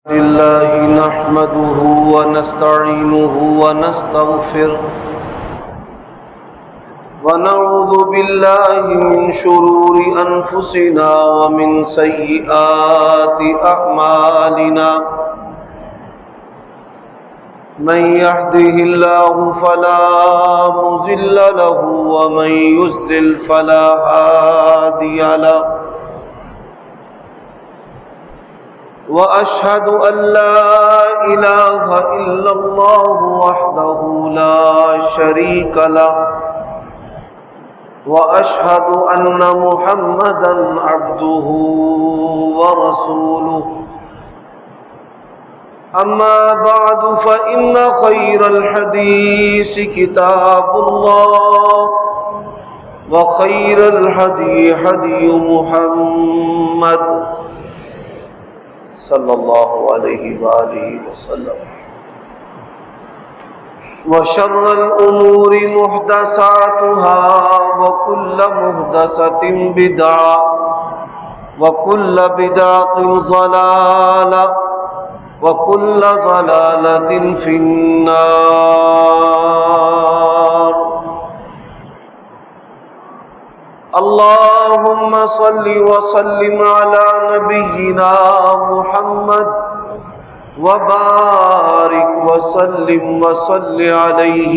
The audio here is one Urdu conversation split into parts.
لله نحمده ونستعينه ونستغفره ونعوذ بالله من شرور أنفسنا ومن سيئات أعمالنا من يهده الله فلا مضل له ومن يضلل فلا هادي له وأشهد أن لا إله إلا الله وحده لا شريك له وأشهد أن محمدا عبده ورسوله أما بعد فإن خير الحديث كتاب الله وخير الهدي هدي محمد صلی اللہ علیہ وآلہ وسلم وشر الأمور محدثاتها وكل محدثة بدعة وكل بدعة ضلالة وكل ضلالة في النار اللهم صل وسلم على نبينا محمد وبارك وسلم وصل عليه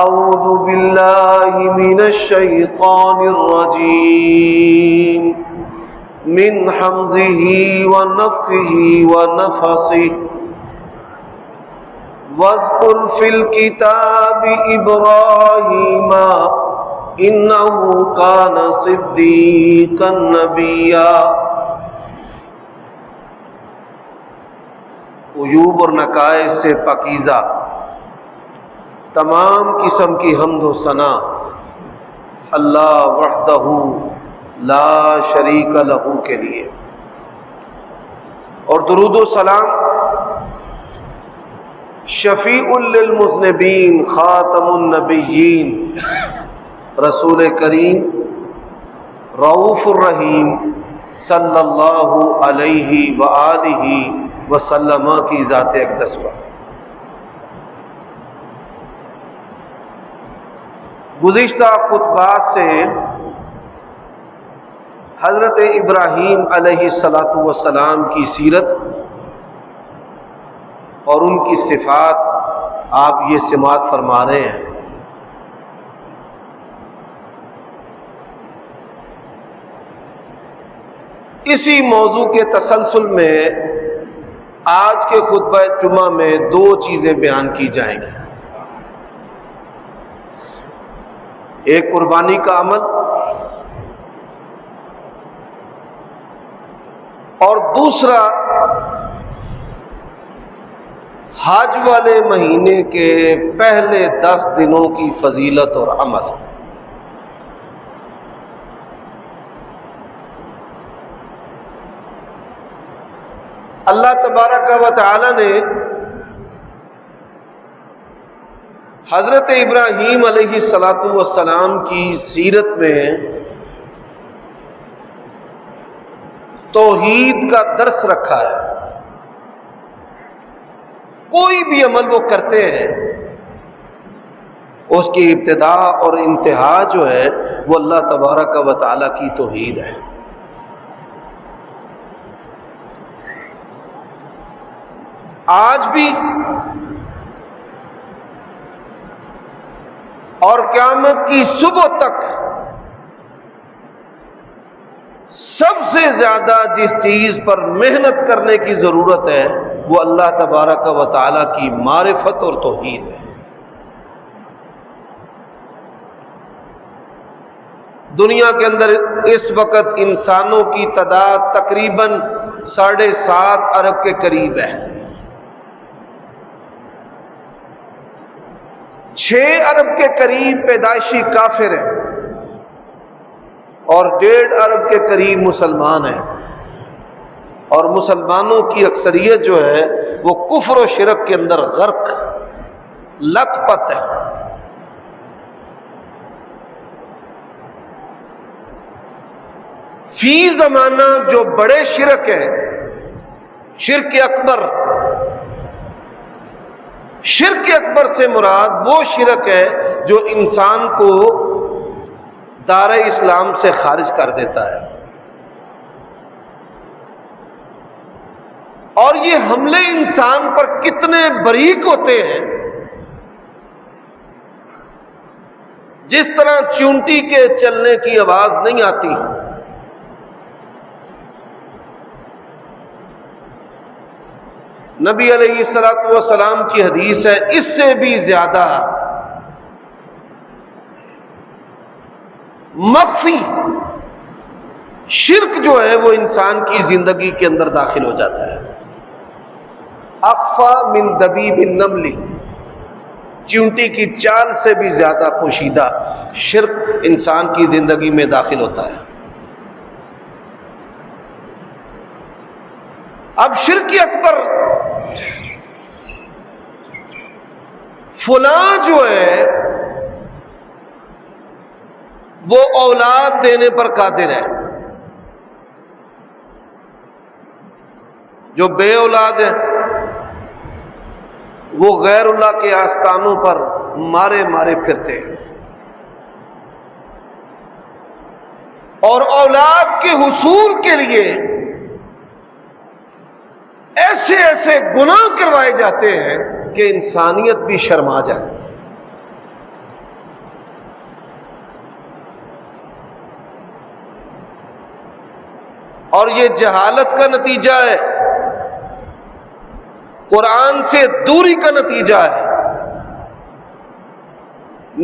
أعوذ بالله من الشيطان الرجيم من حمزه ونفخه ونفثه واذكر في الكتاب إبراهيم انه كان صديقا نبيا۔ عیوب اور نقائص سے پاکیزہ تمام قسم کی حمد و ثنا اللہ وحدہ لا شریک لہ کے لیے، اور درود و سلام شفیع للمذنبین خاتم النبیین رسول کریم رؤوف الرحیم صلی اللہ علیہ وآلہ وسلم کی ذات اقدس پر۔ گزشتہ خطبات سے حضرت ابراہیم علیہ السلام کی سیرت اور ان کی صفات آپ یہ سماعت فرما رہے ہیں۔ اسی موضوع کے تسلسل میں آج کے خطبہ جمعہ میں دو چیزیں بیان کی جائیں گی، ایک قربانی کا عمل اور دوسرا حج والے مہینے کے پہلے 10 دنوں کی فضیلت اور عمل۔ اللہ تبارک و تعالی نے حضرت ابراہیم علیہ السلام کی سیرت میں توحید کا درس رکھا ہے۔ کوئی بھی عمل وہ کرتے ہیں اس کی ابتدا اور انتہا جو ہے وہ اللہ تبارک و تعالی کی توحید ہے۔ آج بھی اور قیامت کی صبح تک سب سے زیادہ جس چیز پر محنت کرنے کی ضرورت ہے وہ اللہ تبارک و تعالی کی معرفت اور توحید ہے۔ دنیا کے اندر اس وقت انسانوں کی تعداد تقریباً 7.5 ارب کے قریب ہے۔ 6 ارب کے قریب پیدائشی کافر ہیں اور 1.5 ارب کے قریب مسلمان ہیں، اور مسلمانوں کی اکثریت جو ہے وہ کفر و شرک کے اندر غرق لت پت ہے۔ فی زمانہ جو بڑے شرک ہیں شرک اکبر، شرک اکبر سے مراد وہ شرک ہے جو انسان کو دار اسلام سے خارج کر دیتا ہے، اور یہ حملے انسان پر کتنے باریک ہوتے ہیں، جس طرح چونٹی کے چلنے کی آواز نہیں آتی، نبی علیہ الصلوۃ والسلام کی حدیث ہے اس سے بھی زیادہ مخفی شرک جو ہے وہ انسان کی زندگی کے اندر داخل ہو جاتا ہے۔ اخفا من دبیب النمل، چونٹی کی چال سے بھی زیادہ پوشیدہ شرک انسان کی زندگی میں داخل ہوتا ہے۔ اب شرک اکبر فلاں جو ہے وہ اولاد دینے پر قادر ہے، جو بے اولاد ہے وہ غیر اللہ کے آستانوں پر مارے مارے پھرتے ہیں، اور اولاد کے حصول کے لیے ایسے ایسے گناہ کروائے جاتے ہیں کہ انسانیت بھی شرما جائے۔ اور یہ جہالت کا نتیجہ ہے، قرآن سے دوری کا نتیجہ ہے۔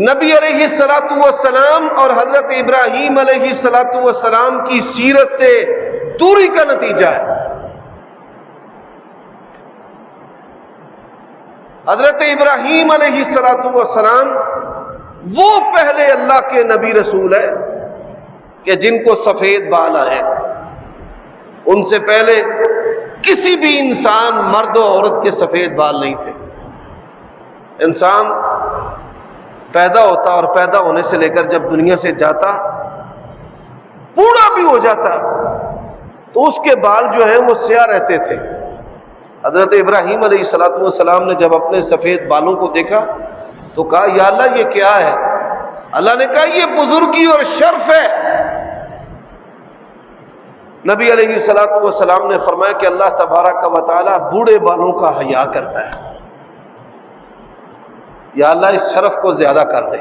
نبی علیہ الصلوۃ والسلام اور حضرت ابراہیم علیہ الصلوۃ والسلام کی سیرت سے دوری کا نتیجہ ہے۔ حضرت ابراہیم علیہ الصلوۃ والسلام وہ پہلے اللہ کے نبی رسول ہے کہ جن کو سفید بال آئے، ان سے پہلے کسی بھی انسان مرد و عورت کے سفید بال نہیں تھے۔ انسان پیدا ہوتا اور پیدا ہونے سے لے کر جب دنیا سے جاتا، بوڑھا بھی ہو جاتا، تو اس کے بال جو ہیں وہ سیاہ رہتے تھے۔ حضرت ابراہیم علیہ الصلوۃ والسلام نے جب اپنے سفید بالوں کو دیکھا تو کہا یا اللہ یہ کیا ہے؟ اللہ نے کہا یہ بزرگی اور شرف ہے۔ نبی علیہ الصلوۃ والسلام نے فرمایا کہ اللہ تبارک و تعالی بوڑھے بالوں کا حیا کرتا ہے، یا اللہ اس شرف کو زیادہ کر دے۔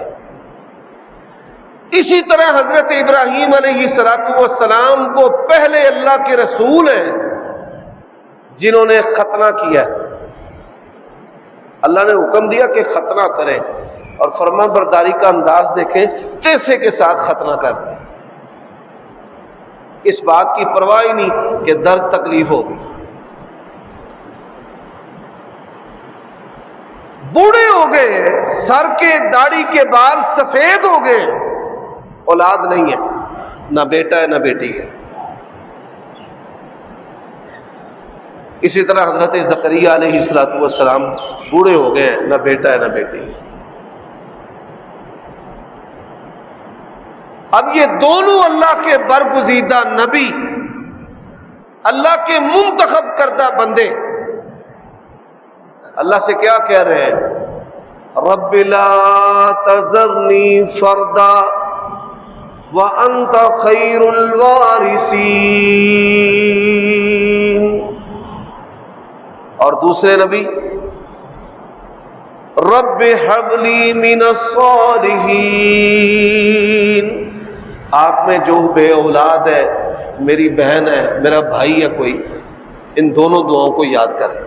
اسی طرح حضرت ابراہیم علیہ الصلوۃ والسلام کو پہلے اللہ کے رسول ہیں جنہوں نے ختنہ کیا۔ اللہ نے حکم دیا کہ ختنہ کریں، اور فرما برداری کا انداز دیکھیں، کیسے کے ساتھ ختنہ کر دیں، اس بات کی پرواہ ہی نہیں کہ درد تکلیف ہوگی۔ بوڑھے ہو گئے، سر کے داڑھی کے بال سفید ہو گئے، اولاد نہیں ہے، نہ بیٹا ہے نہ بیٹی ہے۔ اسی طرح حضرت زکریہ علیہ الصلوۃ والسلام بوڑھے ہو گئے، نہ بیٹا ہے نہ بیٹی ہے۔ اب یہ دونوں اللہ کے برگزیدہ نبی، اللہ کے منتخب کردہ بندے اللہ سے کیا کہہ رہے ہیں؟ رب لا تذرنی فردا وانت خیر الوارثین۔ اور دوسرے نبی رب ہب لی من الصالحین۔ آپ میں جو بے اولاد ہے، میری بہن ہے، میرا بھائی ہے کوئی، ان دونوں دعاؤں کو یاد کریں۔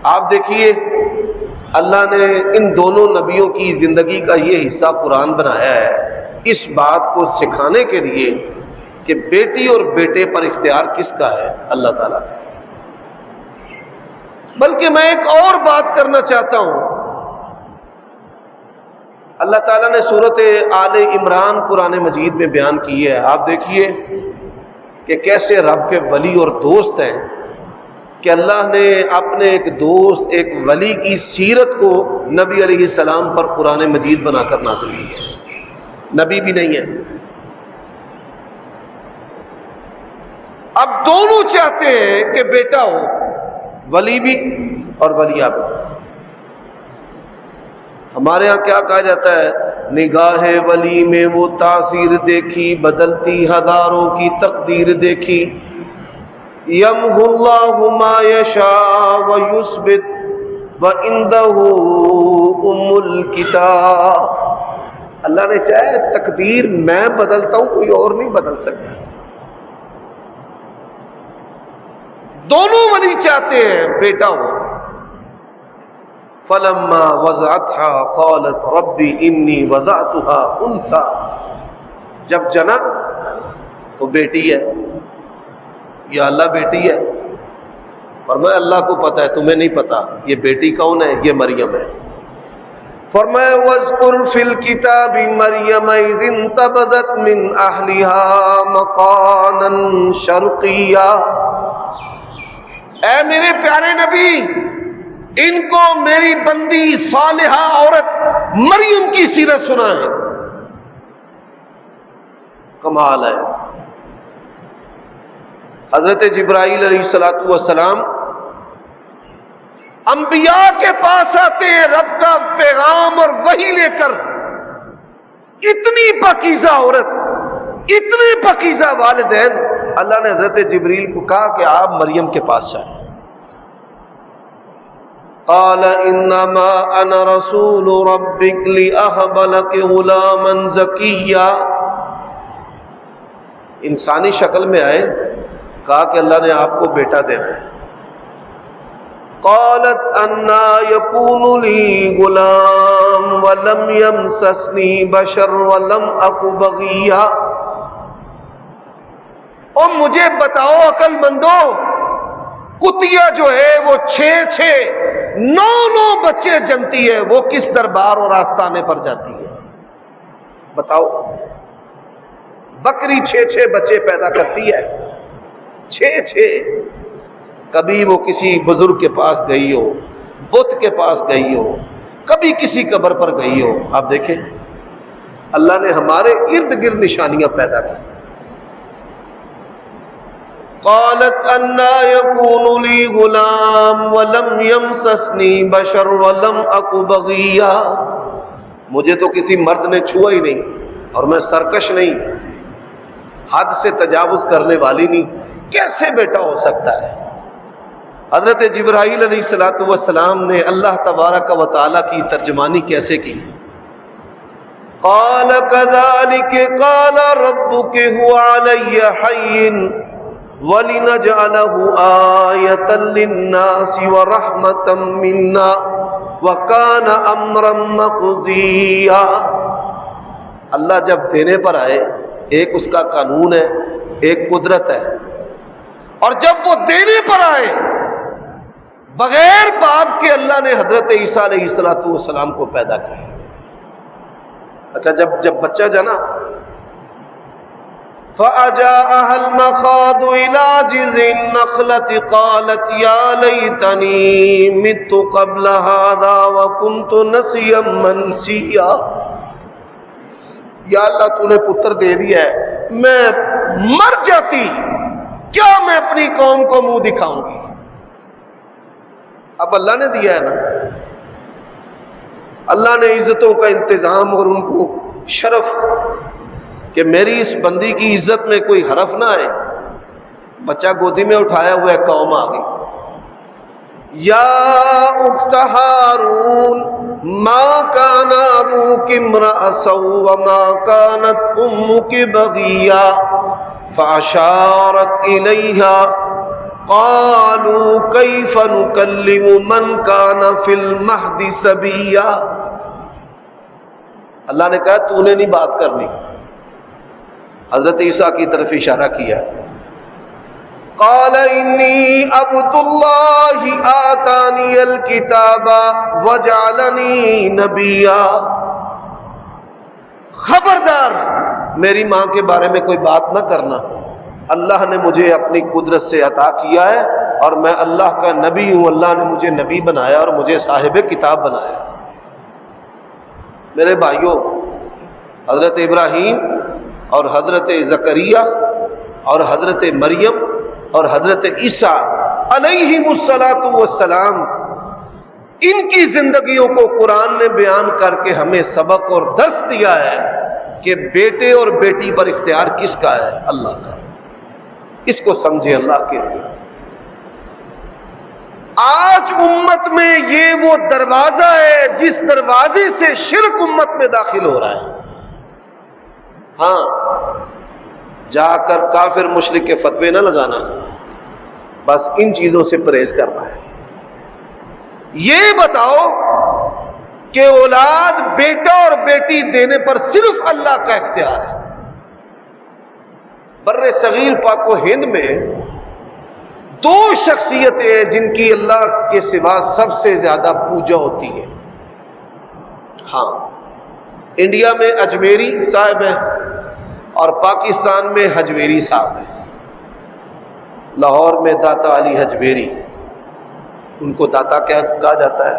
آپ دیکھیے اللہ نے ان دونوں نبیوں کی زندگی کا یہ حصہ قرآن بنایا ہے اس بات کو سکھانے کے لیے کہ بیٹی اور بیٹے پر اختیار کس کا ہے؟ اللہ تعالیٰ کا۔ بلکہ میں ایک اور بات کرنا چاہتا ہوں، اللہ تعالیٰ نے سورۃ آل عمران قرآن مجید میں بیان کی ہے۔ آپ دیکھیے کہ کیسے رب کے ولی اور دوست ہیں، کہ اللہ نے اپنے ایک دوست، ایک ولی کی سیرت کو نبی علیہ السلام پر قرآن مجید بنا کر نازل کی ہے۔ نبی بھی نہیں ہے۔ اب دونوں چاہتے ہیں کہ بیٹا ہو، ولی بھی اور ولیہ بھی۔ ہمارے ہاں کیا کہا جاتا ہے؟ نگاہ ولی میں وہ تاثیر دیکھی، بدلتی ہزاروں کی تقدیر دیکھی۔ یمحو اللہ ما یشاء ویثبت وعندہ ام الکتاب۔ اللہ نے چاہے تقدیر میں بدلتا ہوں، کوئی اور نہیں بدل سکتا۔ دونوں ولی چاہتے ہیں بیٹا ہو۔ فلما وضعتها قالت ربی انی وضعتها انثى، جب جنا تو بیٹی ہے، یا اللہ بیٹی ہے؟ فرمایا اللہ کو پتا ہے، تمہیں نہیں پتا۔ یہ بیٹی کون ہے؟ یہ مریم ہے۔ فرمایا واذکر فی الکتاب مریم اذ انتبذت من اہلها مکانا شرقیا۔ اے میرے پیارے نبی، ان کو میری بندی صالحہ عورت مریم کی سیرت سنا ہے۔ کمال ہے۔ حضرت جبرائیل علیہ السلام انبیاء کے پاس آتے ہیں رب کا پیغام اور وحی لے کر۔ اتنی پاکیزہ عورت، اتنے پاکیزہ والدین، اللہ نے حضرت جبریل کو کہا کہ آپ مریم کے پاس جائیں۔ قال انما انا رسول ربک لاہب لک غلاما زکیا۔ انسانی شکل میں آئے، کہا کہ اللہ نے آپ کو بیٹا دینا ہے۔ قالت انا یکون لی غلام ولم یمسسنی بشر ولم اک بغیا۔ اور مجھے بتاؤ عقل مندو، کتیا جو ہے وہ 9 بچے جنتی ہے، وہ کس دربار اور آستانے پر جاتی ہے؟ بتاؤ۔ بکری 6 بچے پیدا کرتی ہے، 6۔ کبھی وہ کسی بزرگ کے پاس گئی ہو، بت کے پاس گئی ہو، کبھی کسی قبر پر گئی ہو۔ آپ دیکھیں اللہ نے ہمارے ارد گرد نشانیاں پیدا کی۔ قالت انا یکون لی غلام ولم یمسسنی بشر ولم اک بغیا۔ مجھے تو کسی مرد نے چھوا ہی نہیں، اور میں سرکش نہیں، حد سے تجاوز کرنے والی نہیں، کیسے بیٹا ہو سکتا ہے؟ حضرت جبرائیل علیہ السلام نے اللہ تبارک و تعالیٰ کی ترجمانی کیسے کی؟ قال كذلك قال ربك هو علي حين وَلِنَجْعَلَهُ آيَةً لِلنَّاسِ وَرَحْمَةً مِنَّا وَكَانَ أَمْرًا مَقْضِيًّا۔ اللہ جب دینے پر آئے، ایک اس کا قانون ہے، ایک قدرت ہے، اور جب وہ دینے پر آئے بغیر باپ کے اللہ نے حضرت عیسیٰ علیہ السلام کو پیدا کیا۔ اچھا جب بچہ جنا، فَأَجَاءَهَا الْمَخَاضُ إِلَى جِذْعِ النَّخْلَةِ قَالَتْ يَا لَيْتَنِي مِتُّ قَبْلَ هَذَا وَكُنْتُ نَسِيًّا مَنْسِيًّا۔ یا اللہ تو نے پتر دے دیا ہے، میں مر جاتی، کیا میں اپنی قوم کو منہ دکھاؤں گی؟ اب اللہ نے دیا ہے نا، اللہ نے عزتوں کا انتظام اور ان کو شرف کہ میری اس بندی کی عزت میں کوئی حرف نہ آئے۔ بچہ گودی میں اٹھایا ہوا ہے، قوم آ گئی، یا اخت ہارون ما کان ابوک امرأ سوء وما کانت امک بغیا فاشارت الیہا قالوا کیف نکلم من کان فی المہد صبیا۔ اللہ نے کہا تو نے نہیں بات کرنی، حضرت عیسیٰ کی طرف اشارہ کیا۔ قال انی عبد اللہ آتانی الکتاب وجعلنی نبیا۔ خبردار میری ماں کے بارے میں کوئی بات نہ کرنا، اللہ نے مجھے اپنی قدرت سے عطا کیا ہے اور میں اللہ کا نبی ہوں، اللہ نے مجھے نبی بنایا اور مجھے صاحب کتاب بنایا۔ میرے بھائیوں، حضرت ابراہیم اور حضرت زکریا اور حضرت مریم اور حضرت عیسیٰ علیہم السلام، ان کی زندگیوں کو قرآن نے بیان کر کے ہمیں سبق اور درس دیا ہے کہ بیٹے اور بیٹی پر اختیار کس کا ہے؟ اللہ کا۔ اس کو سمجھے اللہ کے لیے۔ آج امت میں یہ وہ دروازہ ہے جس دروازے سے شرک امت میں داخل ہو رہا ہے۔ ہاں، جا کر کافر مشرک کے فتوے نہ لگانا، بس ان چیزوں سے پرہیز کرنا ہے۔ یہ بتاؤ کہ اولاد بیٹا اور بیٹی دینے پر صرف اللہ کا اختیار ہے۔ بر صغیر پاک و ہند میں دو شخصیتیں ہیں جن کی اللہ کے سوا سب سے زیادہ پوجا ہوتی ہے۔ ہاں، انڈیا میں اجمیری صاحب ہیں اور پاکستان میں حجویری صاحب ہیں۔ لاہور میں داتا علی حجویری، ان کو داتا کہا جاتا ہے،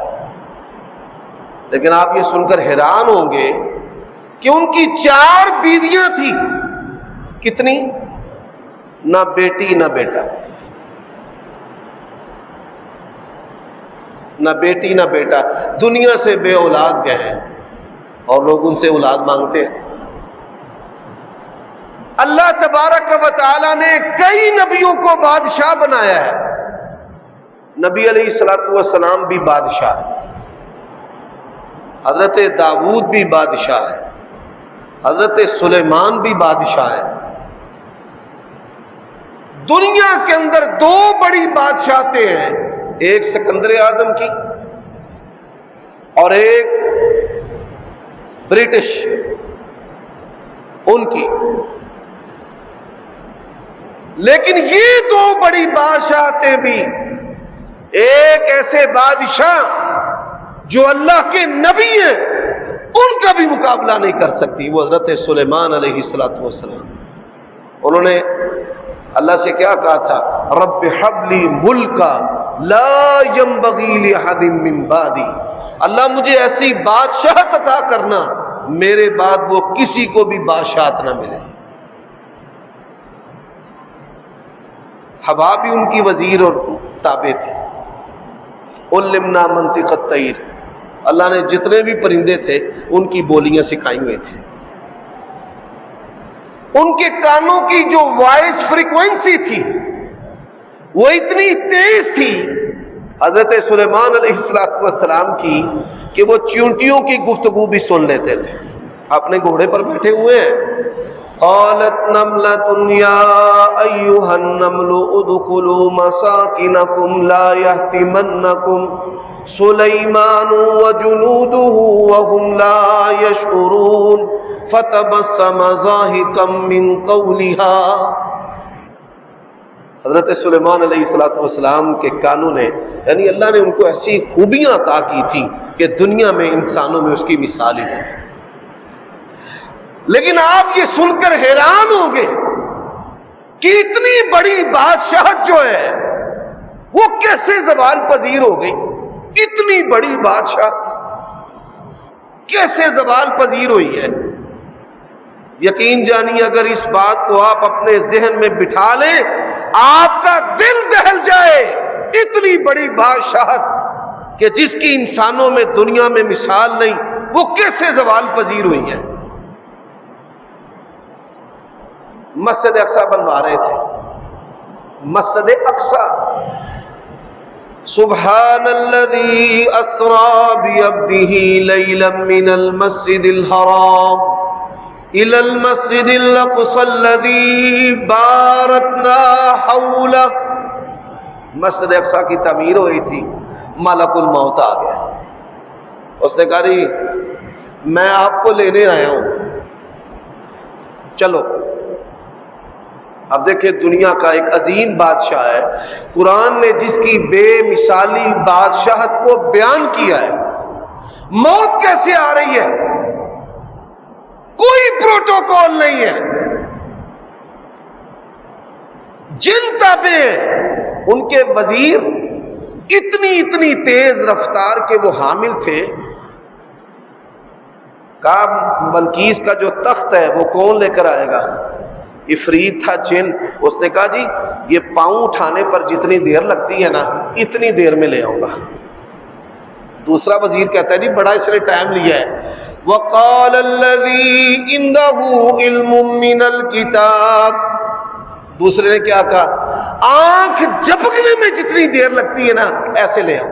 لیکن آپ یہ سن کر حیران ہوں گے کہ ان کی 4 بیویاں تھیں۔ کتنی؟ نہ بیٹی نہ بیٹا، نہ بیٹی نہ بیٹا، دنیا سے بے اولاد گئے ہیں اور لوگ ان سے اولاد مانگتے ہیں۔ اللہ تبارک و تعالی نے کئی نبیوں کو بادشاہ بنایا ہے۔ نبی علیہ السلام بھی بادشاہ ہے، حضرت داؤد بھی بادشاہ ہے، حضرت سلیمان بھی بادشاہ ہے۔ دنیا کے اندر 2 بڑی بادشاہتیں ہیں، ایک سکندر اعظم کی اور ایک برٹش ان کی۔ لیکن یہ 2 بڑی بادشاہتیں بھی ایک ایسے بادشاہ جو اللہ کے نبی ہیں ان کا بھی مقابلہ نہیں کر سکتی، وہ حضرت سلیمان علیہ السلام۔ انہوں نے اللہ سے کیا کہا تھا؟ رب ہب لی ملکا لا ينبغی لأحد من بعدی، اللہ مجھے ایسی بادشاہت عطا کرنا میرے بعد وہ کسی کو بھی بادشاہت نہ ملے۔ ہوا بھی ان کی وزیر اور تابع تھی۔ علمنا منطق الطیر، اللہ نے جتنے بھی پرندے تھے ان کی بولیاں سکھائی ہوئی تھی۔ ان کے کانوں کی جو وائس فریکوینسی تھی وہ اتنی تیز تھی حضرت سلیمان علیہ السلام کی کہ وہ چیونٹیوں کی گفتگو بھی سن لیتے تھے۔ اپنے گھوڑے پر بیٹھے ہوئے ہیں، قالت نملة يا أيها النمل ادخلوا مساكنكم لا يهتمنكم سليمان وجنوده وهم لا يشعرون فتبسم ضاحكا من قولها۔ حضرت سلیمان علیہ السلام کے کانوں نے، یعنی اللہ نے ان کو ایسی خوبیاں عطا کی تھی کہ دنیا میں انسانوں میں اس کی مثال ہی نہیں۔ لیکن آپ یہ سن کر حیران ہوں گے کہ اتنی بڑی بادشاہت جو ہے وہ کیسے زوال پذیر ہو گئی؟ اتنی بڑی بادشاہت کیسے زوال پذیر ہوئی ہے؟ یقین جانیے اگر اس بات کو آپ اپنے ذہن میں بٹھا لیں آپ کا دل دہل جائے۔ اتنی بڑی بادشاہت کہ جس کی انسانوں میں دنیا میں مثال نہیں، وہ کیسے زوال پذیر ہوئی ہے؟ مسجد اقصی بنوا رہے تھے، مسجد اقصی، سبحان الذی اسری بعبدہ لیلا من المسجد الحرام الی المسجد الاقصی الذی بارکنا حولہ۔ مسجد اقصی کی تعمیر ہو رہی تھی، ملک الموت آ گیا۔ اس نے کہا جی میں آپ کو لینے آیا ہوں، چلو۔ اب دیکھیں دنیا کا ایک عظیم بادشاہ ہے، قرآن نے جس کی بے مثالی بادشاہت کو بیان کیا ہے، موت کیسے آ رہی ہے؟ کوئی پروٹوکول نہیں ہے، جن تابع ہیں ان کے وزیر اتنی تیز رفتار کے وہ حامل تھے۔ کہا بلقیس کا جو تخت ہے وہ کون لے کر آئے گا؟ عفریت تھا جن، اس نے کہا جی یہ پاؤں اٹھانے پر جتنی دیر لگتی ہے نا اتنی دیر میں لے آؤں گا۔ دوسرا وزیر کہتا ہے جی بڑا اس نے ٹائم لیا ہے۔ وَقَالَ الَّذِي عِندَهُ عِلْمٌ مِّنَ الْكِتَابِ، دوسرے نے کیا کہا، آنکھ جھپکنے میں جتنی دیر لگتی ہے نا ایسے لے آؤ۔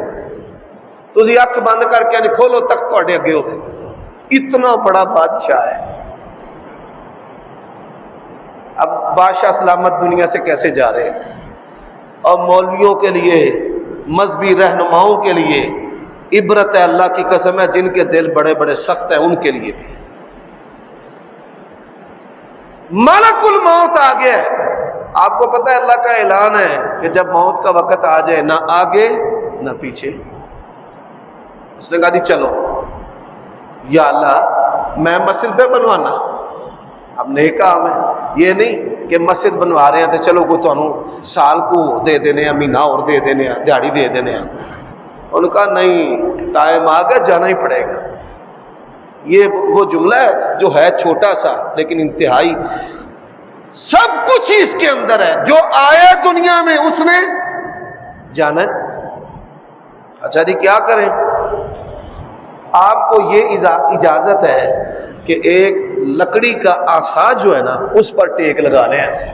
تو جی آنکھ بند کر کے کھولو تخت تھوڑے اگے ہو، اتنا بڑا بادشاہ ہے۔ اب بادشاہ سلامت دنیا سے کیسے جا رہے ہیں، اور مولویوں کے لیے، مذہبی رہنماؤں کے لیے عبرت ہے، اللہ کی قسم ہے جن کے دل بڑے بڑے سخت ہیں ان کے لیے بھی۔ ملک الموت آ گیا ہے، آپ کو پتہ ہے اللہ کا اعلان ہے کہ جب موت کا وقت آ جائے نہ آگے نہ پیچھے۔ اس نے کہا جی چلو یا اللہ میں مسجد پہ بنوانا، اب نیک کام ہے، یہ نہیں کہ مسجد بنوا رہے ہیں تو چلو کوئی تانوں سال کو دے دینے ہیں، مہینہ اور دے دینے ہیں، دیہڑی دے دینے ہیں۔ انہوں نے کہا نہیں، ٹائم آ گیا، جانا ہی پڑے گا۔ یہ وہ جملہ ہے جو ہے چھوٹا سا لیکن انتہائی، سب کچھ ہی اس کے اندر ہے۔ جو آیا دنیا میں اس نے جانا ہے۔ اچھا جی کیا کریں؟ آپ کو یہ اجازت ہے کہ ایک لکڑی کا آسا جو ہے نا اس پر ٹیک لگا لیں، ایسے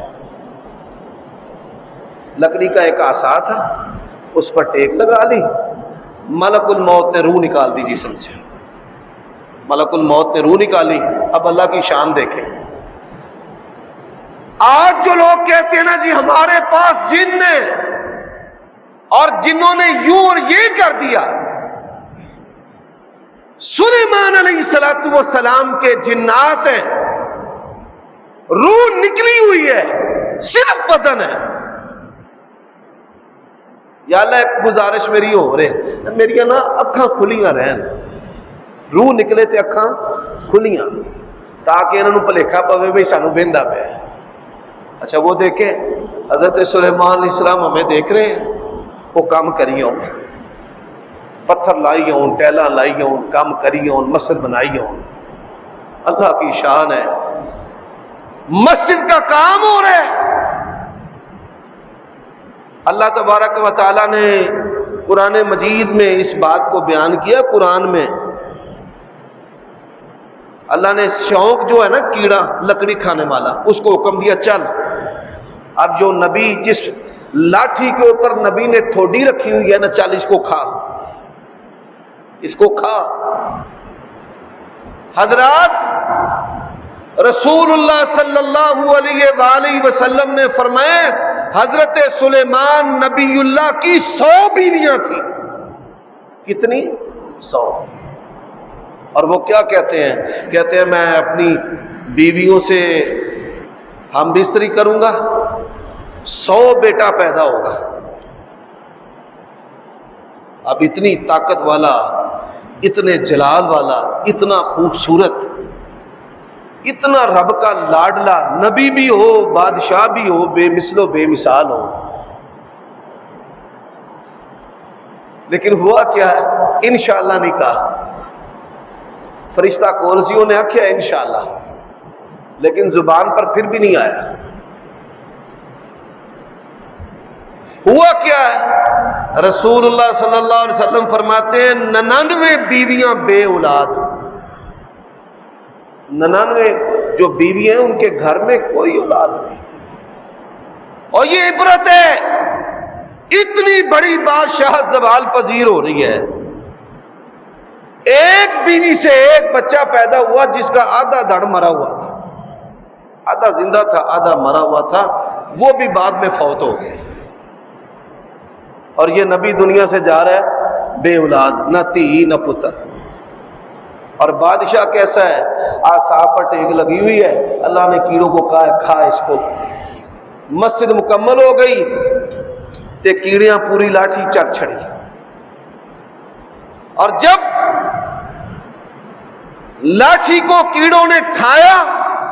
لکڑی کا ایک آسا تھا اس پر ٹیک لگا لی، ملک الموت نے روح نکال دی جسم سے، ملک الموت نے روح نکالی۔ اب اللہ کی شان دیکھیں، آج جو لوگ کہتے ہیں نا جی ہمارے پاس جن ہے اور جنہوں نے یوں اور یہ کر دیا، سلیمان علیہ السلام کے جنات ہیں، روح نکلی ہوئی ہے، صرف بدن ہے۔ یا اللہ ایک گزارش میری ہو رہے، میری نا اکھاں کھلیاں رہن، روح نکلے تے اکھاں کھلیاں، تاکہ انہوں نے پلیکھا پوے بھئی سانو بہندا پہ۔ اچھا وہ دیکھیں حضرت سلیمان علیہ السلام ہمیں دیکھ رہے ہیں، وہ کام کری ہوں، پتھر لائی ہوں، ٹیلاں لائی ہوں، کام کری ہوں، مسجد بنائی ہوں، اللہ کی شان ہے۔ مسجد کا کام ہو رہا ہے، اللہ تبارک و تعالیٰ نے قرآن مجید میں اس بات کو بیان کیا۔ قرآن میں اللہ نے شوق جو ہے نا کیڑا لکڑی کھانے والا اس کو حکم دیا چل، اب جو نبی جس لاٹھی کے اوپر نبی نے ٹھوڈی رکھی ہوئی ہے نا چل اس کو کھا، اس کو کھا۔ حضرات رسول اللہ صلی اللہ علیہ وآلہ وسلم نے فرمایا حضرت سلیمان نبی اللہ کی 100 بیویاں تھیں۔ کتنی؟ 100۔ اور وہ کیا کہتے ہیں؟ کہتے ہیں میں اپنی بیویوں سے ہم بستری کروں گا، 100 بیٹا پیدا ہوگا۔ اب اتنی طاقت والا، اتنے جلال والا، اتنا خوبصورت، اتنا رب کا لاڈلا نبی بھی ہو، بادشاہ بھی ہو، بے مثل و بے مثال ہو، لیکن ہوا کیا ہے؟ انشاءاللہ نہیں کہا۔ فرشتہ کورسیوں نے آکھیا انشاءاللہ، لیکن زبان پر پھر بھی نہیں آیا۔ ہوا کیا ہے؟ رسول اللہ صلی اللہ علیہ وسلم فرماتے ہیں 99 بیویاں بے اولاد، 99 جو بیویاں ہیں ان کے گھر میں کوئی اولاد نہیں۔ اور یہ عبرت ہے، اتنی بڑی بادشاہ زوال پذیر ہو رہی ہے، ایک بیوی سے ایک بچہ پیدا ہوا جس کا آدھا دھڑ مرا ہوا تھا، آدھا زندہ تھا آدھا مرا ہوا تھا، وہ بھی بعد میں فوت ہو گئے۔ اور یہ نبی دنیا سے جا رہا ہے بے اولاد، نہ تھی نہ پتر۔ اور بادشاہ کیسا ہے؟ آساب پر ٹیک لگی ہوئی ہے، اللہ نے کیڑوں کو کہا ہے کھا اس کو۔ مسجد مکمل ہو گئی تے کیڑیاں پوری لاٹھی چٹ چھڑی، اور جب لاٹھی کو کیڑوں نے کھایا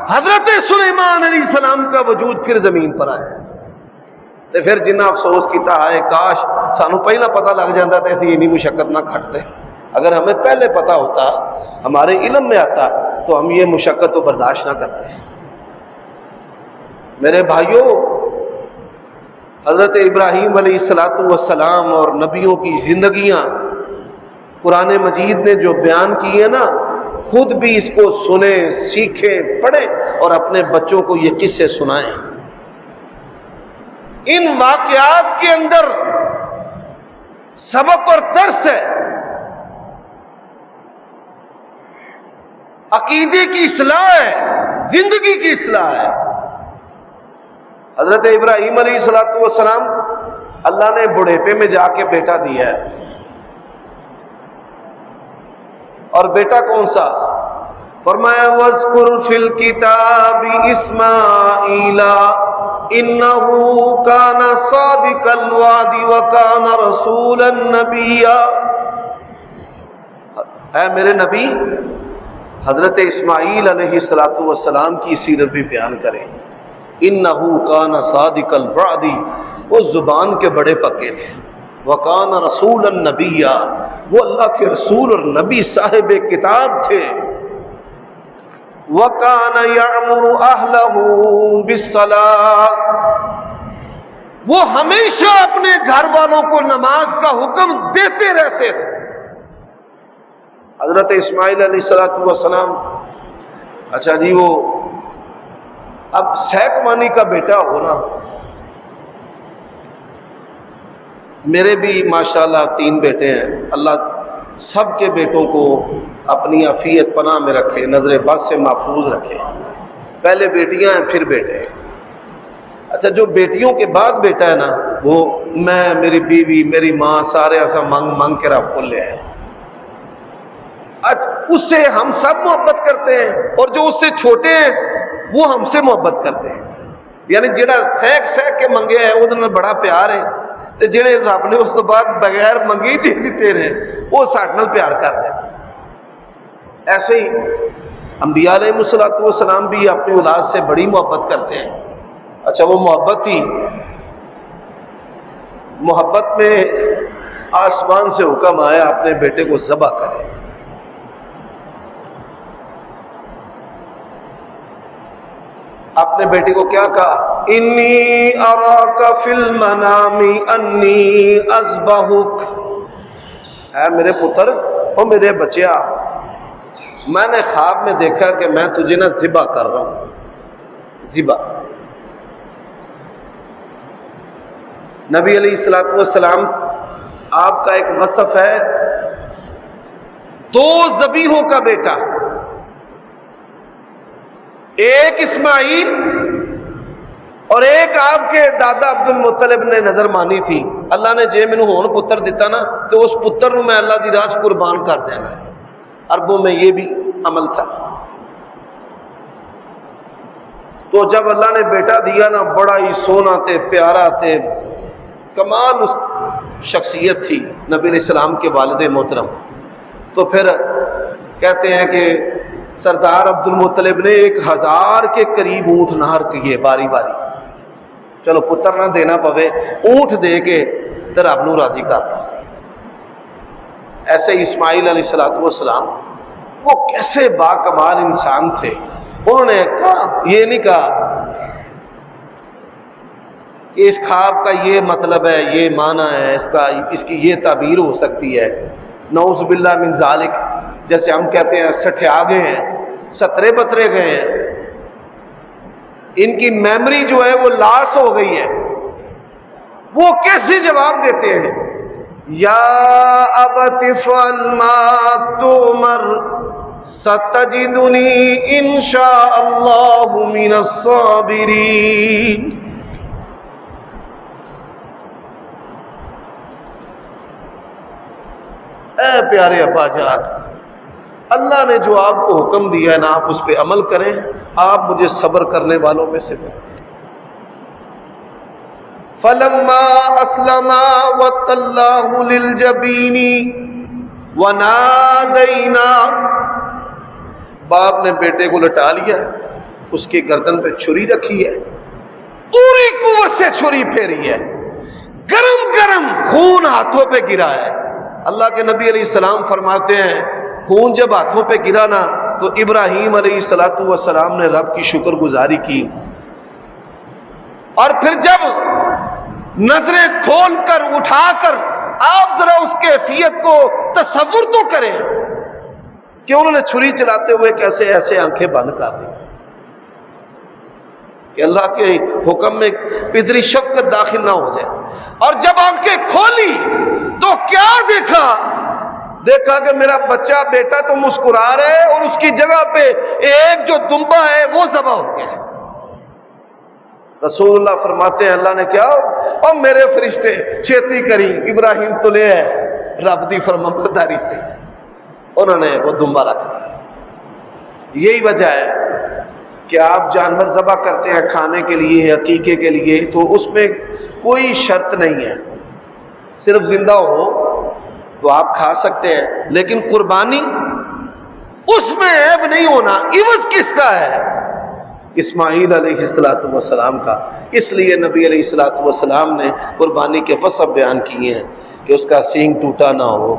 حضرت سلیمان علیہ السلام کا وجود پھر زمین پر آیا، تے پھر جنہ افسوس کیتا ہے کاش سانو پہلا پتہ لگ جاتا تے اسی اتنی مشقت نہ کھٹتے۔ اگر ہمیں پہلے پتہ ہوتا، ہمارے علم میں آتا تو ہم یہ مشقت تو برداشت نہ کرتے۔ میرے بھائیوں، حضرت ابراہیم علیہ السلام اور نبیوں کی زندگیاں قرآن مجید نے جو بیان کی ہے نا، خود بھی اس کو سنیں، سیکھیں، پڑھیں اور اپنے بچوں کو یہ قصے سنائیں۔ ان واقعات کے اندر سبق اور درس ہے، عقیدے کی اصلاح ہے، زندگی کی اصلاح ہے۔ حضرت ابراہیم علیہ السلام اللہ نے بڑھیپے میں جا کے بیٹا دیا ہے، اور بیٹا کون سا؟ فرمایا وَاذْكُرْ فِي الْكِتَابِ إِسْمَاعِيلَ إِنَّهُ كَانَ صَادِقَ الْوَعْدِ وَكَانَ رَسُولًا نَبِيًّا۔ اے میرے نبی، حضرت اسماعیل علیہ السلام کی سیرت بھی بیان کریں۔ انہ کان صادق الوعد، وہ زبان کے بڑے پکے تھے، وکان رسولا نبیا، وہ اللہ کے رسول اور نبی صاحب کتاب تھے، وکان یأمر اہلہ بالصلاۃ، وہ ہمیشہ اپنے گھر والوں کو نماز کا حکم دیتے رہتے تھے۔ حضرت اسماعیل علیہ السلام، اچھا جی، وہ اب سیکمانی کا بیٹا ہونا، میرے بھی ماشاءاللہ 3 بیٹے ہیں، اللہ سب کے بیٹوں کو اپنی عافیت پناہ میں رکھے، نظر بد سے محفوظ رکھے۔ پہلے بیٹیاں ہیں پھر بیٹے ہیں۔ اچھا، جو بیٹیوں کے بعد بیٹا ہے نا، وہ میں، میری بیوی، میری ماں، سارے ایسا مانگ مانگ کے رب کو لے آئے، اس سے ہم سب محبت کرتے ہیں، اور جو اس سے چھوٹے ہیں وہ ہم سے محبت کرتے ہیں، یعنی جڑا سیک سیک کے منگے ہے وہ بڑا پیار ہے، تے جڑے رب نے اس تو بعد بغیر منگے ہی دے دیتے رہے وہ ساڈے نال پیار کرتے ہیں۔ ایسے ہی انبیاء علیہ السلام بھی اپنی اولاد سے بڑی محبت کرتے ہیں۔ اچھا، وہ محبت تھی، محبت میں آسمان سے حکم آیا اپنے بیٹے کو ذبح کرے۔ اپنے بیٹے کو کیا کہا؟ انی اراک فی المنام انی اذبحک، اے میرے پتر، او میرے بچیا، میں نے خواب میں دیکھا کہ میں تجھے نہ ذبح کر رہا ہوں۔ ذبح، نبی علیہ السلام آپ کا ایک وصف ہے، 2 ذبیحوں کا بیٹا، ایک اسماعیل اور ایک آپ کے دادا عبد المطلب نے نظر مانی تھی، اللہ نے جے مینوں ہون پتر دیتا نا تو اس پتر نو میں اللہ دی راہ قربان کر دینا۔ عربوں میں یہ بھی عمل تھا۔ تو جب اللہ نے بیٹا دیا نا، بڑا ہی سونا تے پیارا تے کمال اس شخصیت تھی نبی علیہ السلام کے والد محترم، تو پھر کہتے ہیں کہ سردار عبد المطلب نے 1000 کے قریب اونٹ نہر کیے باری باری، چلو پتر نہ دینا پوے، اونٹ دے کے تے رب نو راضی کر۔ ایسے اسماعیل علیہ السلام وہ کیسے با کمال انسان تھے، انہوں نے کہا، یہ نہیں کہا کہ اس خواب کا یہ مطلب ہے، یہ معنی ہے، اس کی یہ تعبیر ہو سکتی ہے، نعوذ باللہ من ذالک، جیسے ہم کہتے ہیں سٹھیا گئے ہیں، سترے بترے گئے ہیں، ان کی میموری جو ہے وہ لاس ہو گئی ہے۔ وہ کیسے جواب دیتے ہیں؟ یا ابت افعل ما تؤمر ستجدنی انشاء اللہ من الصابرین۔ اے پیارے ابا جان، اللہ نے جو آپ کو حکم دیا ہے نا، آپ اس پہ عمل کریں، آپ مجھے صبر کرنے والوں میں سے ہیں۔ فَلَمَّا أَسْلَمَا وَتَلَّهُ لِلْجَبِينِ وَنَادَيْنَاهُ، باپ نے بیٹے کو لٹا لیا، اس کی گردن پہ چھری رکھی ہے، پوری قوت سے چھری پھیری ہے، گرم گرم خون ہاتھوں پہ گرا ہے۔ اللہ کے نبی علیہ السلام فرماتے ہیں، خون جب ہاتھوں پہ گرا نا تو ابراہیم علیہ السلام نے رب کی شکر گزاری کی، اور پھر جب نظریں کھول کر اٹھا کر آپ ذرا اس کیفیت کو تصور تو کریں کہ انہوں نے چھری چلاتے ہوئے کیسے ایسے آنکھیں بند کر دی کہ اللہ کے حکم میں پدری شفقت داخل نہ ہو جائے. اور جب آنکھیں کھولی تو کیا دیکھا کہ میرا بچہ بیٹا تو مسکرا رہا ہے اور اس کی جگہ پہ ایک جو دمبا ہے وہ ذبح ہو گیا. رسول اللہ فرماتے ہیں اللہ نے کیا اور میرے فرشتے چھیتی کری ابراہیم تو لے ہے رب دی فرمانبرداری تھی انہوں نے وہ دمبا رکھ دیا. یہی وجہ ہے کہ آپ جانور ذبح کرتے ہیں کھانے کے لیے عقیقے کے لیے تو اس میں کوئی شرط نہیں ہے, صرف زندہ ہو تو آپ کھا سکتے ہیں, لیکن قربانی اس میں عیب نہیں ہونا. عوض کس کا ہے؟ اسماعیل علیہ السلام کا. اس لیے نبی علیہ السلام نے قربانی کے وصف بیان کیے ہیں کہ اس کا سینگ ٹوٹا نہ ہو,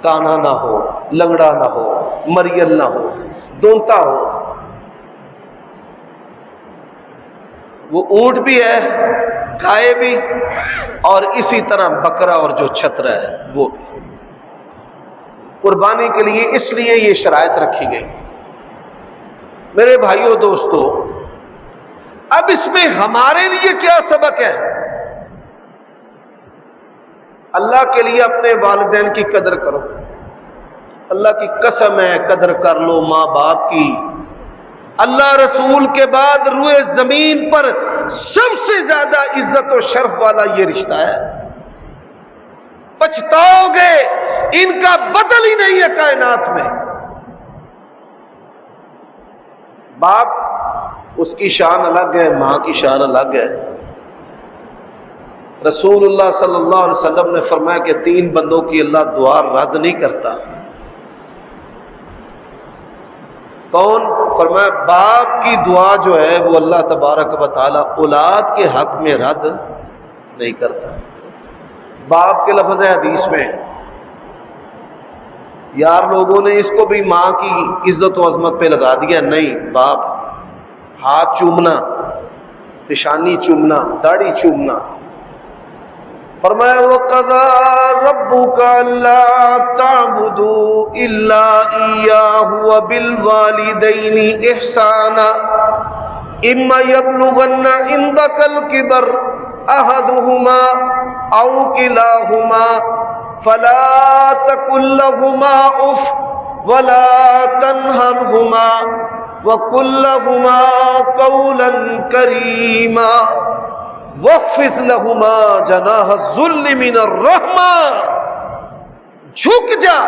کانا نہ ہو, لنگڑا نہ ہو, مریل نہ ہو, دونتا ہو. وہ اونٹ بھی ہے, گائے بھی, اور اسی طرح بکرا اور جو چھترا ہے وہ بھی قربانی کے لیے. اس لیے یہ شرائط رکھی گئی. میرے بھائیوں دوستو, اب اس میں ہمارے لیے کیا سبق ہے؟ اللہ کے لیے اپنے والدین کی قدر کرو. اللہ کی قسم ہے قدر کر لو ماں باپ کی. اللہ رسول کے بعد روئے زمین پر سب سے زیادہ عزت و شرف والا یہ رشتہ ہے. پچھتاؤ گے, ان کا بدل ہی نہیں ہے کائنات میں. باپ اس کی شان الگ ہے, ماں کی شان الگ ہے. رسول اللہ صلی اللہ علیہ وسلم نے فرمایا کہ 3 بندوں کی اللہ دعا رد نہیں کرتا. کون؟ فرمایا باپ کی دعا جو ہے وہ اللہ تبارک و تعالی اولاد کے حق میں رد نہیں کرتا. باپ کے لفظ ہے حدیث میں. یار لوگوں نے اس کو بھی ماں کی عزت و عظمت پہ لگا دیا. نہیں, باپ ہاتھ چومنا, پیشانی چومنا, داڑھی چومنا. فرمایا وَقَضَىٰ رَبُّكَ أَلَّا تَعْبُدُوا إِلَّا إِيَّاهُ وَبِالْوَالِدَيْنِ إِحْسَانًا إِمَّا يَبْلُغَنَّ عِندَكَ الْكِبَرَ أَحَدُهُمَا أَوْ كِلَاهُمَا فَلَا تَقُل لَّهُمَا أُفٍّ وَلَا تَنْهَرْهُمَا وَقُل لَّهُمَا قَوْلًا كَرِيمًا وَاخْفِضْ لَهُمَا جَنَاحَ الذُّلِّ مِنَ الرَّحْمَةِ. جھک جا.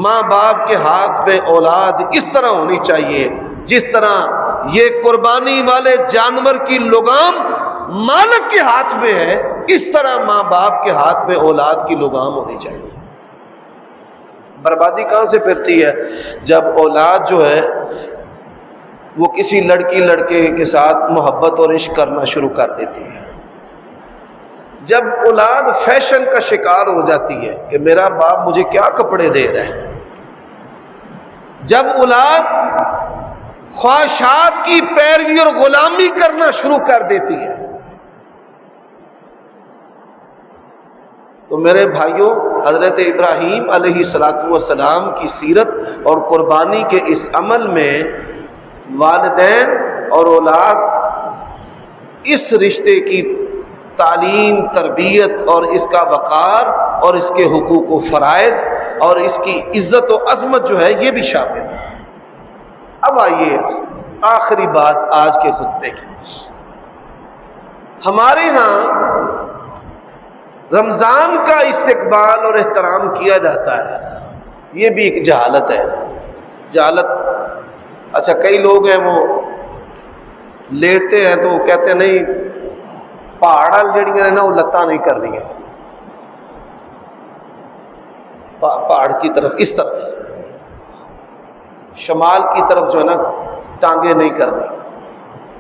ماں باپ کے ہاتھ میں اولاد اس طرح ہونی چاہیے جس طرح یہ قربانی والے جانور کی لگام مالک کے ہاتھ میں ہے, اس طرح ماں باپ کے ہاتھ میں اولاد کی لگام ہونی چاہیے. بربادی کہاں سے پھرتی ہے؟ جب اولاد جو ہے وہ کسی لڑکے کے ساتھ محبت اور عشق کرنا شروع کر دیتی ہے. جب اولاد فیشن کا شکار ہو جاتی ہے کہ میرا باپ مجھے کیا کپڑے دے رہا ہے. جب اولاد خواہشات کی پیروی اور غلامی کرنا شروع کر دیتی ہے تو میرے بھائیوں, حضرت ابراہیم علیہ السلام کی سیرت اور قربانی کے اس عمل میں والدین اور اولاد اس رشتے کی تعلیم, تربیت اور اس کا وقار اور اس کے حقوق و فرائض اور اس کی عزت و عظمت جو ہے یہ بھی شامل ہے. اب آئیے آخری بات آج کے خطبے کی. ہمارے ہاں رمضان کا استقبال اور احترام کیا جاتا ہے, یہ بھی ایک جہالت ہے. جہالت. اچھا کئی لوگ ہیں وہ لیٹتے ہیں تو کہتے ہیں نہیں پہاڑ جڑیاں نا وہ لتاں نہیں کر رہی ہیں, پہاڑ کی طرف اس طرف شمال کی طرف جو ہے نا ٹانگیں نہیں کر رہی.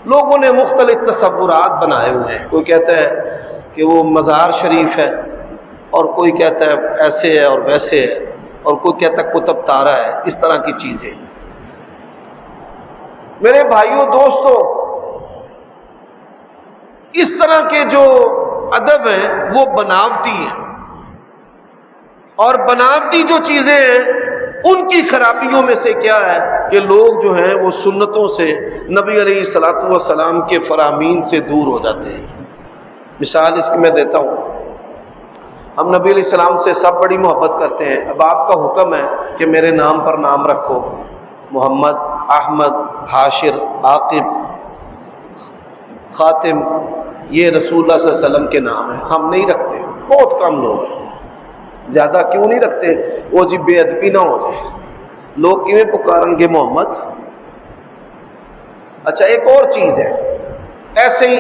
لوگوں نے مختلف تصورات بنائے ہوئے ہیں. کوئی کہتا ہے کہ وہ مزار شریف ہے, اور کوئی کہتا ہے ایسے ہے اور ویسے ہے, اور کوئی کہتا ہے قطب تارا ہے. اس طرح کی چیزیں. میرے بھائیوں دوستو, اس طرح کے جو ادب ہیں وہ بناوٹی ہیں، اور بناوٹی جو چیزیں ہیں ان کی خرابیوں میں سے کیا ہے کہ لوگ جو ہیں وہ سنتوں سے، نبی علیہ الصلوۃ والسلام کے فرامین سے دور ہو جاتے ہیں۔ مثال اس کی میں دیتا ہوں، ہم نبی علیہ السلام سے سب بڑی محبت کرتے ہیں، اب آپ کا حکم ہے کہ میرے نام پر نام رکھو، محمد، احمد، حاشر، عاقب، خاتم، یہ رسول اللہ صلی اللہ علیہ وسلم کے نام ہیں، ہم نہیں رکھتے، بہت کم لوگ ہیں۔ زیادہ کیوں نہیں رکھتے؟ وہ جی بے ادبی نہ ہو جائے، لوگ کیوں پکاریں گے محمد۔ اچھا ایک اور چیز ہے، ایسے ہی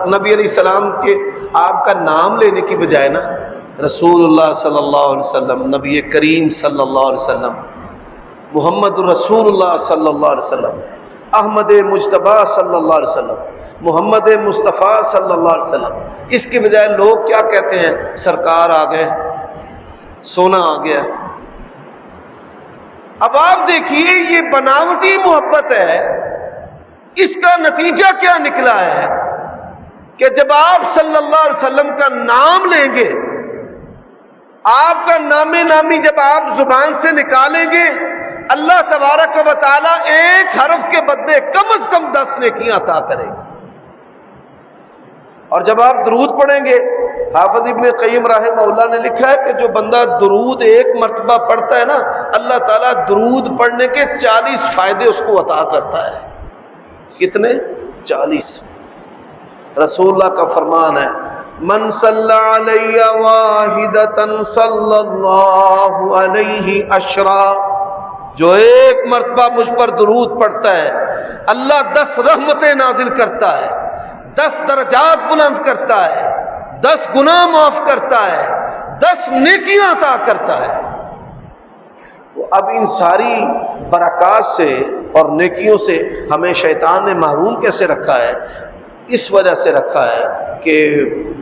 نبی علیہ السلام کے آپ کا نام لینے کی بجائے نا رسول اللہ صلی اللہ علیہ وسلم، نبی کریم صلی اللہ علیہ وسلم، محمد رسول اللہ صلی اللہ علیہ وسلم، احمد مجتبی صلی اللہ علیہ وسلم، محمد مصطفیٰ صلی اللہ علیہ وسلم، اس کے بجائے لوگ کیا کہتے ہیں؟ سرکار آ گئے، سونا آ گیا۔ اب آپ دیکھیے یہ بناوٹی محبت ہے، اس کا نتیجہ کیا نکلا ہے کہ جب آپ صلی اللہ علیہ وسلم کا نام لیں گے، آپ کا نام نامی جب آپ زبان سے نکالیں گے، اللہ تبارک و تعالیٰ ایک حرف کے بدلے کم از کم 10 نیکیاں عطا کرے گا۔ اور جب آپ درود پڑھیں گے، حافظ ابن قیم رحمہ اللہ نے لکھا ہے کہ جو بندہ درود ایک مرتبہ پڑھتا ہے نا، اللہ تعالیٰ درود پڑھنے کے 40 فائدے اس کو عطا کرتا ہے۔ کتنے؟ 40۔ رسول اللہ کا فرمان ہے، من صلی علی واحدۃ صلی اللہ علیہ عشرا، جو ایک مرتبہ مجھ پر درود پڑھتا ہے، اللہ 10 رحمتیں نازل کرتا ہے، 10 درجات بلند کرتا ہے، 10 گناہ معاف کرتا ہے، 10 نیکیاں عطا کرتا ہے۔ تو اب ان ساری برکات سے اور نیکیوں سے ہمیں شیطان نے محروم کیسے رکھا ہے؟ اس وجہ سے رکھا ہے کہ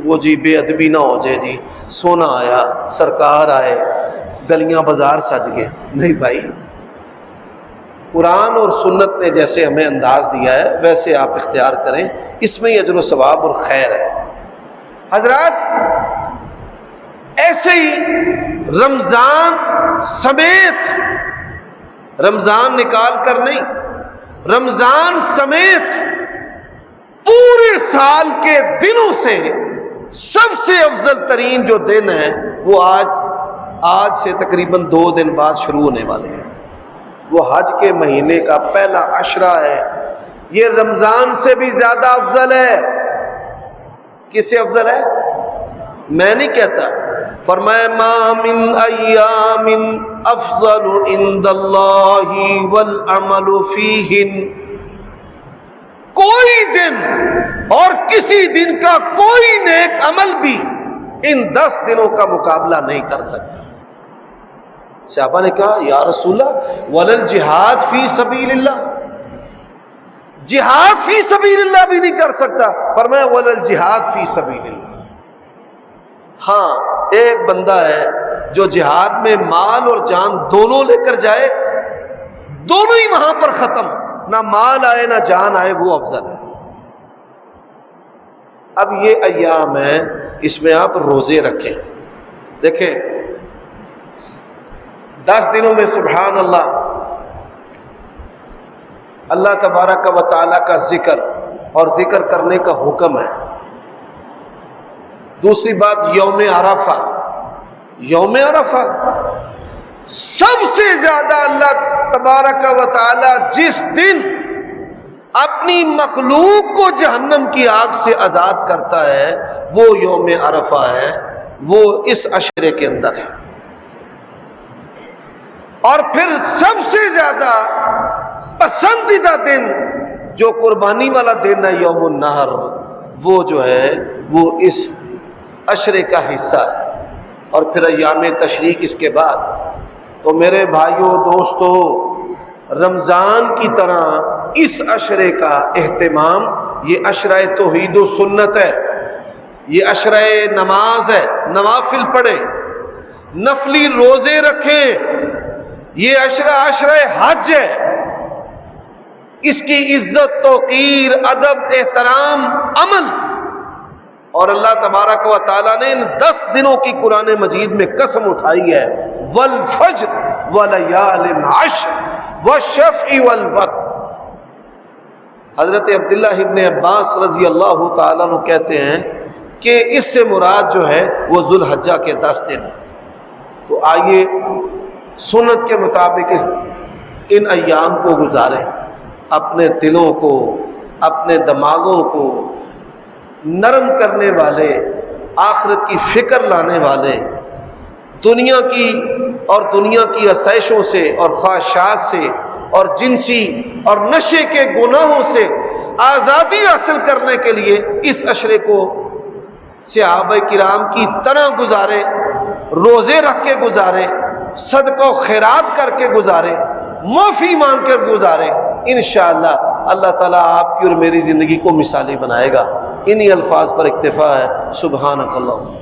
وہ جی بے ادبی نہ ہو جائے، جی سونا آیا، سرکار آئے، گلیاں بازار سج گئے۔ نہیں بھائی، قرآن اور سنت نے جیسے ہمیں انداز دیا ہے ویسے آپ اختیار کریں، اس میں ہی اجر و ثواب اور خیر ہے۔ حضرات ایسے ہی رمضان سمیت، رمضان نکال کر نہیں، رمضان سمیت پورے سال کے دنوں سے سب سے افضل ترین جو دن ہے وہ آج سے تقریباً 2 دن بعد شروع ہونے والے ہیں، وہ حج کے مہینے کا پہلا عشرہ ہے۔ یہ رمضان سے بھی زیادہ افضل ہے۔ کس سے افضل ہے؟ میں نہیں کہتا، فرمایا ما من ایام افضل عند اللہ والعمل فیہن، کوئی دن اور کسی دن کا کوئی نیک عمل بھی ان 10 دنوں کا مقابلہ نہیں کر سکتا۔ صحابہ نے کہا یا رسول اللہ ولل جہاد فی سبیل اللہ، جہاد فی سبیل اللہ بھی نہیں کر سکتا؟ فرمایا ولل جہاد فی سبیل اللہ، ہاں ایک بندہ ہے جو جہاد میں مال اور جان دونوں لے کر جائے، دونوں ہی وہاں پر ختم، نہ مال آئے نہ جان آئے، وہ افضل ہے۔ اب یہ ایام ہیں، اس میں آپ روزے رکھیں۔ دیکھیں 10 دنوں میں سبحان اللہ، اللہ تبارک و تعالیٰ کا ذکر اور ذکر کرنے کا حکم ہے۔ دوسری بات یوم عرفہ، یوم عرفہ سب سے زیادہ اللہ تبارک و تعالیٰ جس دن اپنی مخلوق کو جہنم کی آگ سے آزاد کرتا ہے وہ یوم عرفہ ہے، وہ اس عشرے کے اندر ہے۔ اور پھر سب سے زیادہ پسندیدہ دن جو قربانی والا دن ہے یوم النحر، وہ جو ہے وہ اس عشرے کا حصہ ہے۔ اور پھر ایام تشریق اس کے بعد۔ تو میرے بھائیوں دوستو، رمضان کی طرح اس عشرے کا اہتمام، یہ عشرہ توحید و سنت ہے، یہ عشرہ نماز ہے، نوافل پڑھے، نفلی روزے رکھیں، یہ عشرہ حج ہے، اس کی عزت توقیر ادب احترام عمل اور اللہ تبارک و تعالیٰ نے ان 10 دنوں کی قرآن مجید میں قسم اٹھائی ہے، والفجر ولیال عشر والشفع والوتر۔ حضرت عبداللہ ابن عباس رضی اللہ تعالیٰ عنہ کہتے ہیں کہ اس سے مراد جو ہے وہ ذوالحجہ کے 10 دن۔ تو آئیے سنت کے مطابق ان ایام کو گزاریں، اپنے دلوں کو، اپنے دماغوں کو نرم کرنے والے، آخرت کی فکر لانے والے، دنیا کی اور دنیا کی آسائشوں سے اور خواہشات سے اور جنسی اور نشے کے گناہوں سے آزادی حاصل کرنے کے لیے اس عشرے کو صحابہ کرام کی طرح گزارے، روزے رکھ کے گزارے، صدقہ و خیرات کر کے گزارے، معافی مانگ کر گزارے۔ انشاءاللہ اللہ تعالیٰ آپ کی اور میری زندگی کو مثالی بنائے گا۔ انہی الفاظ پر اکتفا ہے۔ سبحانک اللہم۔